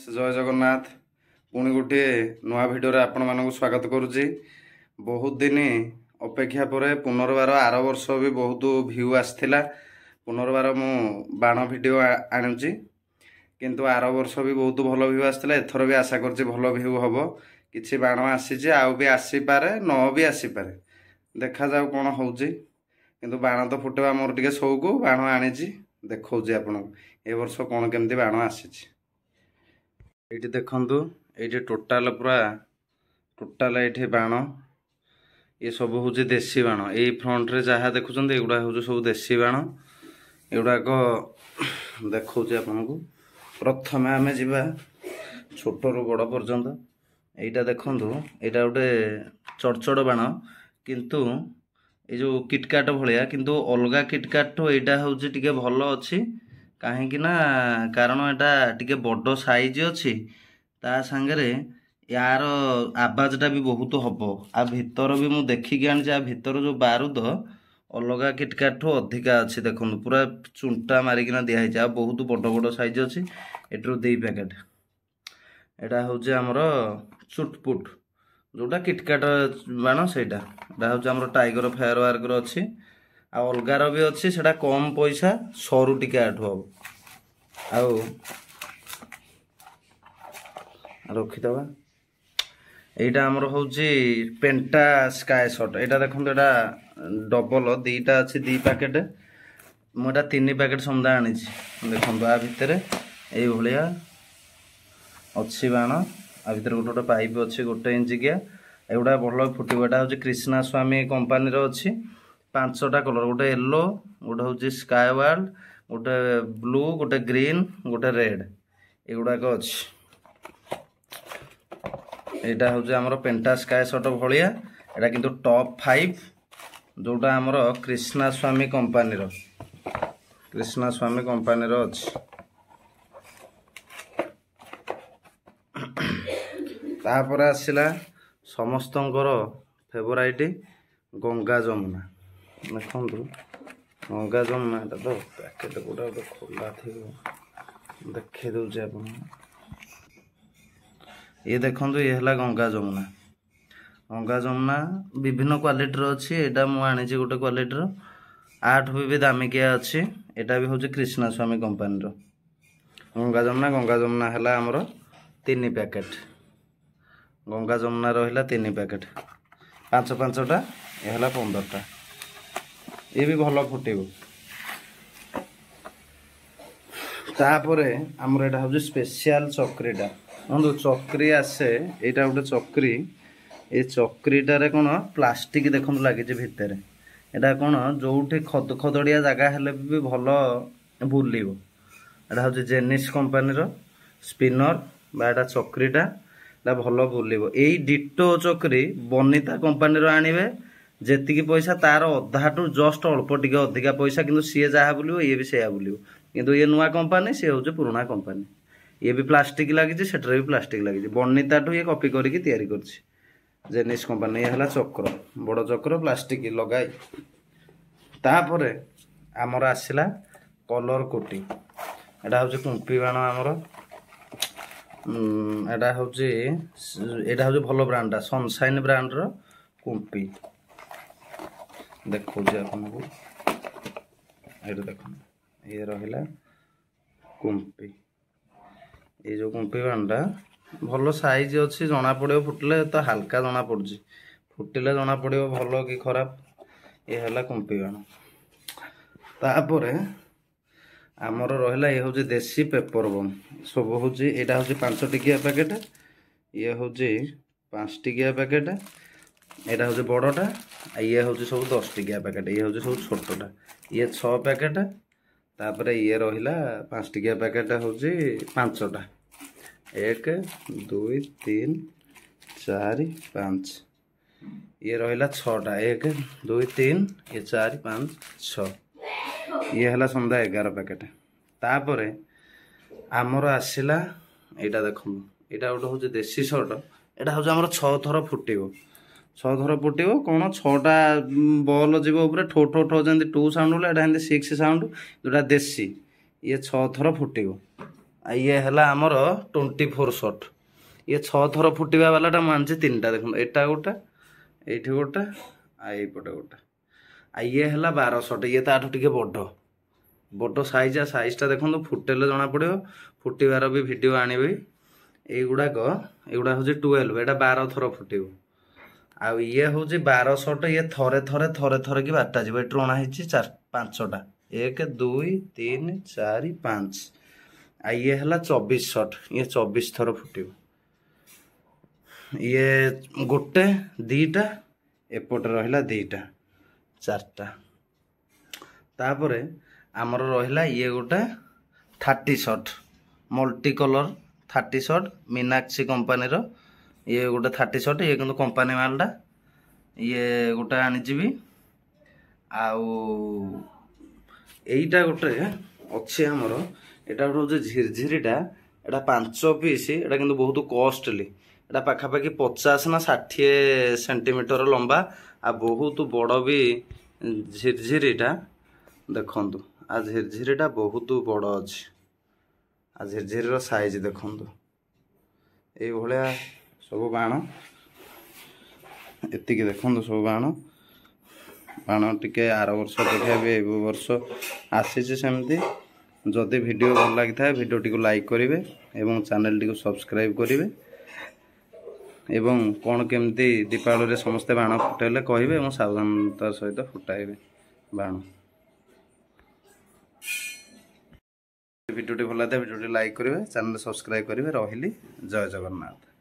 जय जगन्नाथ पुणी गोटे नुआ भिडियो आपण मानक स्वागत करुच्ची। बहुत दिन अपेक्षा पर पुनर्बार आर वर्ष भी बहुत भ्यू आसला। पुनर्बार मु बाण भिडियो आणुची किंतु आर वर्ष भी बहुत भल भ्यू आसला। एथर भी आशा कर भल भ्यू हम कि बाण आसी आउ भी आसीपे न भी आसीपे देखा जाऊ कौन हो किंतु बाण तो फुटेवा मोर टे शौक बाण आनी देखा आपन ए वर्ष कौन केमती बाण आसी ये देखु ये टोटाल पूरा टोटाल ये बाण ये सब हूँ देसी बाण। ये फ्रंट रे जहाँ देखुं एगुड़ा हूँ सब देसी बाण। एगुड़ाक देखा आपन को प्रथम आम जा छोट रु बड़ पर्यंत यहीटा देखु यहाँ गोटे चड़चड़ बाण किंतु ये जो किटकाट भाया किंतु अलगा किटकाट यहाँ हूँ टे भल अच्छी कहीं कारण यहाँ टे बड़ साइज अच्छी ता सांगरे यार आवाजटा भी बहुत हम आ भितर भी मुझे देखिकी आनी आ भितर जो बारूद अलगा किटकाट अधिका अच्छी देखो पूरा चुंटा मारिकिना दिखाई आ बहुत बड़ बड़ साइज अच्छी एटू 2 पैकेट एटा हूँ आमर चुटपुट जोटा किटकाट बाण से हूँ आमर टाइगर फायर वार्क अच्छी आ अलगार भी अच्छी से कम पैसा सरू टिके आठू हम रखीदबा। यहाँ आमर हूँ पेंटा स्काई शॉट यहाँ देखो यहाँ डबल दीटा अच्छी 2 पैकेट मुझे 3 पैकेट समुदाय आनी देखो आ भितर ये अच्छी बाण आ भर गोटे गोटे पाइप अच्छी 1 इंचिकिया एगुड़ा भल फुटबा हूँ कृष्णा स्वामी कंपानी अच्छी 5टा कलर गोटे येलो गोटे हूँ स्काई वर्ल्ड गोटे ब्लू गोटे ग्रीन गोटे रेड एगुड़ाक अच्छी। यहाँ हूँ आमर पेंटा स्काई शॉट भाया यहाँ किंतु टॉप 5 जोटा आमर कृष्णा स्वामी कंपानी अच्छी। तापर आसला समस्तंकर फेवराइट गंगा जमुना देखु गंगा जमुना तो पैकेट गोटा गोटे खोला थी देखे दूचे आप ये देखो ये है गंगा जमुना विभिन्न क्वालिटीर अच्छी यहाँ मुझे गोटे क्वालिटीर 8 भी दामिकिया अच्छी यहाँ भी हूँ कृष्णा स्वामी कंपानी गंगा जमुना है आमर 3 पैकेट गंगा जमुना रहा 3 पैकेट 5-5टा ये है 15टा ये भी भल फुटेब। तापर आमर यहाँ हूँ स्पेशल चक्रीटा बंधु चक्री आसे यहाँ गोटे चक्री ये चक्रीटार कौन प्लास्टिक देखो लगी भितर यहाँ कौन जो खदखदड़िया जगह हेल्ले भी भल बुल यहाँ हूँ जेनिस कंपानीर स्पिनर बा चक्रीटा भल बुल यही डिटो चक्री बनिता कंपानी आनिबे जेतिकी पैसा तार अधाटू जस्ट अल्प टिके अधिका पैसा किंतु सी जहाँ बुल ये भी से बुल किंतु ये नुआ कंपानी सी हूँ पुराना कंपानी ये भी प्लास्टिक लगी से भी प्लास्टिक लगी बनिताठू ये कॉपी करके तैयारी करछि जेनिस कंपानी ये है चक्र बड़ चक्र प्लास्टिक लगाई। तापर आमर आसला कलर कोटी एटा हूँ कुंपी बाण आमर एटा हूँ भल ब्रांडा सनशाइन ब्रांडर कुंपी देखो आपको ये देख ये रहा कुंपी ये जो कुंपी बाणटा भल साइज अच्छी जना पड़े फुटिले तो हल्का जना पड़ी फुटिले जना पड़े भल कि खराब ये है कुंपी बाण। तापर आमर रहा ये हूँ देसी पेपर बम सब हूँ यहाँ हूँ 5 टिकिया पैकेट ये हूँ 5 टिकिया पैकेट यहाँ हूँ बड़टा ये हूँ सब 10 टिकिया पैकेट ये हूँ सब छोटा ये 6 पैकेट तापर ये रहा 5 टिकिया पैकेट हूँ 5टा 1 2 3 4 5 ये रहा 6टा 1 2 3 ये 4 5 6 ये है सन्दा 11 पैकेट। तापर आमर आसला यहाँ देखो यहाँ गोटे हूँ देसी शर्ट यहाँ हूँ आमर 6 थर फुटेब 6 थर फुटेब कौन 6टा बॉल जीव ठो ठो ठो जमी 2 साउंड बोले यहाँ 6 साउंड जोटा देसी ये 6 थर फुटेब ये है आमर 24 शॉट ये 6 थर फुटा वालाटा मुझे 3टा देखो एटा गोटे ये गोटे आईपटे गोटे ये है 12 शॉट ये ताठू टे बड़ बड़ साइजटा देखो फुटेले जना पड़ो फुटबार भी वीडियो आनबी युड़ाक युड़ा हूँ 12 एटा 12 थर फुटे आउ ये हूँ 12 शॉट ये थरे थरे थरे थरे कि 12टा जी एटू अणाई 5टा 1 2 3 4 5 ये है 24 शॉट ये 24 थर फुटे ये गोटे दीटा एपटे रहा 2टा 4टा तापर आमर रहा ये गोटे 30 shot multi colour 30 shot Meenakshi company ये गोटे 30 शॉट ये किंतु कंपानी मालटा ये गोटे आनीजी आउ एईटा गोटे अच्छे आमर एटा गोटे झिरझिरीटा एटा 5 पीस एटा किंतु बहुत कॉस्टली एटा पाखापाखि 50 ना 60 सेंटीमीटर लंबा आ बहुत बड़ भी झिरझिरीटा देखंतु आ झिरझिरीटा बहुत बड़ अच्छे आ झिरझिरीर साइज देखंतु ये भलिया सब बाण एतिक देखंतु सब बाण बाण टिके आर वर्ष अपेक्षा भी ए वर्ष आसी सेमती जदि वीडियो भल लगी था वीडियो टी लाइक करेंगे एवं चैनल टी सब्सक्राइब करेंगे एवं कौन केमती दीपावली रे समस्ते बाण फुटाइले कहे और सावधानतार सहित फुटाइबे बाण वीडियो भल लगा वीडियो लाइक करेंगे चैनल सब्सक्राइब करेंगे रही जय जगन्नाथ।